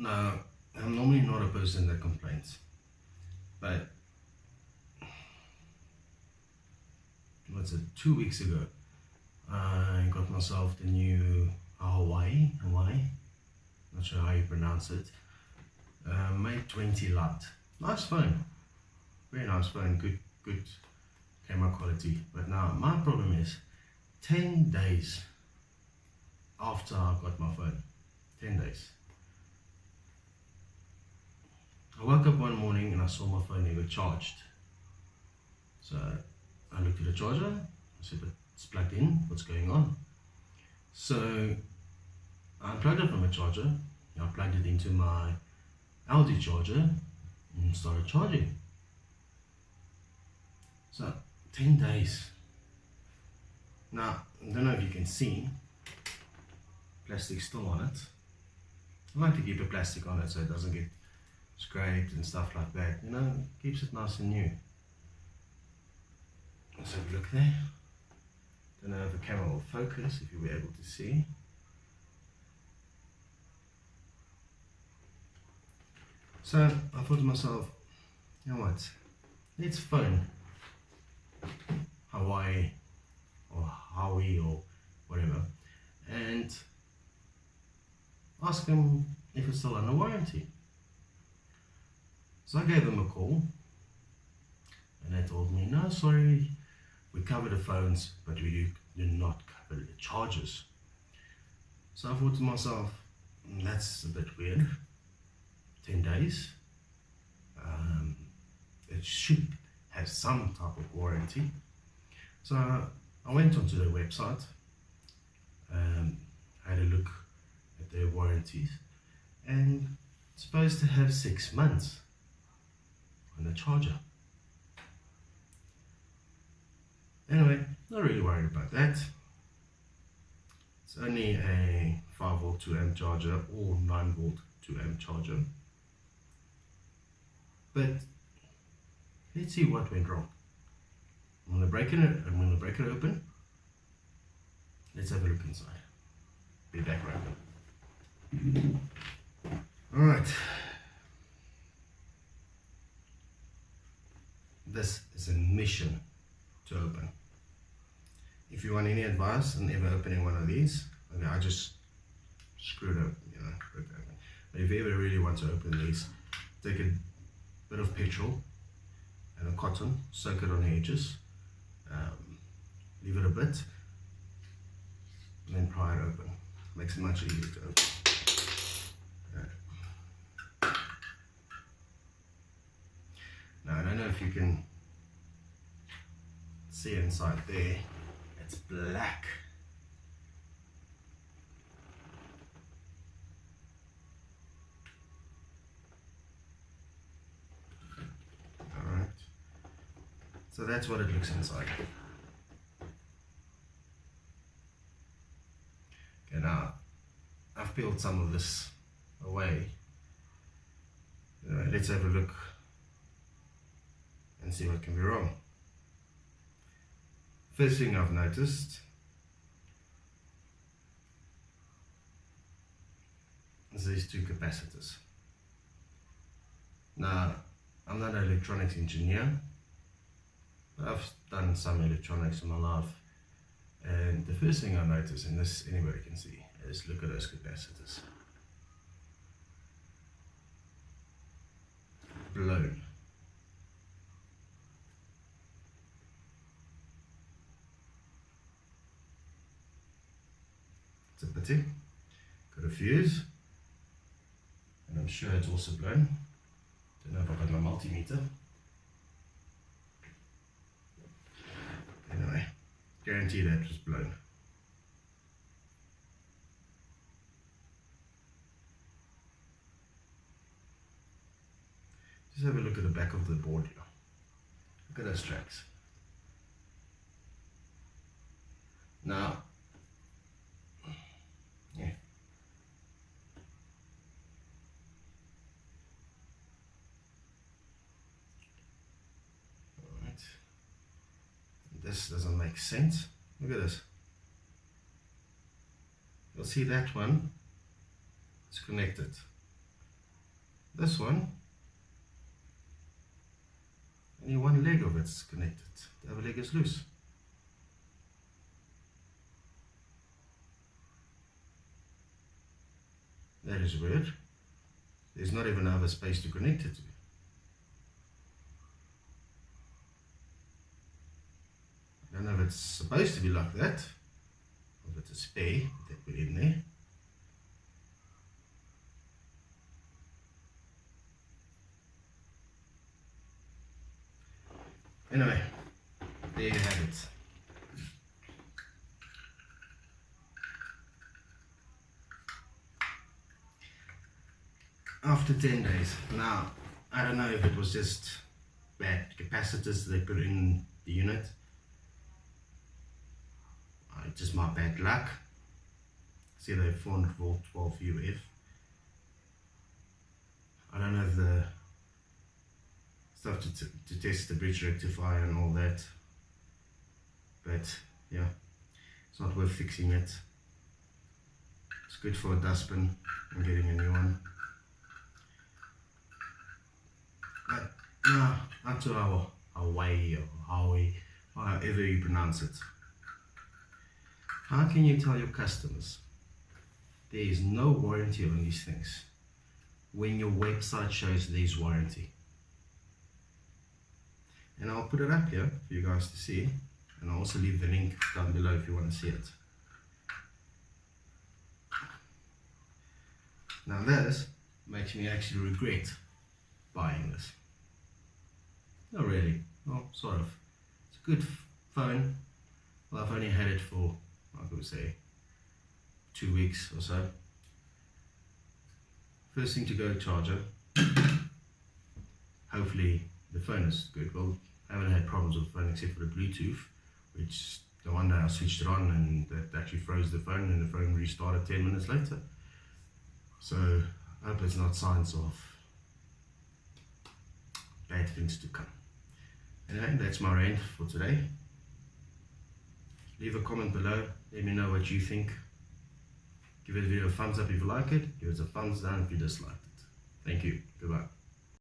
Now, I'm normally not a person that complains, but what's it, 2 weeks ago, I got myself the new HUAWEI, not sure how you pronounce it, Mate 20 Lite. Nice phone, very nice phone, good camera quality. But now my problem is 10 days after I got my phone, 10 days. I woke up one morning and I saw my phone never charged. So I looked at the charger, I said, but it's plugged in, what's going on? So I unplugged it from a charger, I plugged it into my LD charger and started charging. So 10 days. Now, I don't know if you can see, plastic's still on it. I like to keep a plastic on it so it doesn't get scraped and stuff like that, you know, keeps it nice and new. Let's have a look there. Don't know if the camera will focus, if you'll be able to see. So I thought to myself, you know what, let's phone HUAWEI or HUAWEI or whatever and ask them if it's still under warranty. So I gave them a call and they told me, no, sorry, we cover the phones, but we do not cover the chargers. So I thought to myself, that's a bit weird. 10 days. It should have some type of warranty. So I went onto their website, had a look at their warranties, and it's supposed to have 6 months on the charger. Anyway, not really worried about that. It's only a 5V 2A charger or 9V 2A charger. But let's see what went wrong. I'm going to break it open. Let's have a look inside. Be back right now. Alright. This is a mission to open. If you want any advice on ever opening one of these, okay, I just screwed up, you know, broke it open. But if you ever really want to open these, take a bit of petrol and a cotton, soak it on the edges, leave it a bit, and then pry it open. Makes it much easier to open. Okay. Now I don't know if you can see inside there, it's black. Alright, so that's what it looks inside. Okay, now I've peeled some of this away. Let's have a look and see what can be wrong. First thing I've noticed is these two capacitors. Now, I'm not an electronics engineer, but I've done some electronics in my life. And the first thing I noticed, and this anybody can see, is look at those capacitors. Blown. It's a pity. Got a fuse, and I'm sure it's also blown. Don't know if I've got my multimeter. Anyway, guarantee that was blown. Just have a look at the back of the board here. Look at those tracks. Now, yeah. Alright. This doesn't make sense. Look at this. You'll see that one is connected. This one, only one leg of it's connected. The other leg is loose. That is weird. There's not even another space to connect it to. I don't know if it's supposed to be like that, or if it's a spare that they put in there. Anyway, there you have it. After 10 days. Now, I don't know if it was just bad capacitors they put in the unit. Just my bad luck. See, they're 400 volt 12 UF. I don't have the stuff to test the bridge rectifier and all that, but yeah, it's not worth fixing it. It's good for a dustbin and getting a new one. But now, up to our HUAWEI or HUAWEI, however you pronounce it. How can you tell your customers there is no warranty on these things when your website shows there's warranty? And I'll put it up here for you guys to see, and I'll also leave the link down below if you want to see it. Now this makes me actually regret buying this. Not really, well, sort of. It's a good phone. Well, I've only had it for, I would say, 2 weeks or so. First thing to go, charger. Hopefully the phone is good. Well, I haven't had problems with the phone except for the Bluetooth, which the one day I switched it on and that actually froze the phone and the phone restarted 10 minutes later. So I hope it's not signs of bad things to come. Anyway, that's my rant for today. Leave a comment below, let me know what you think. Give the video a thumbs up if you like it, give it a thumbs down if you dislike it. Thank you, goodbye.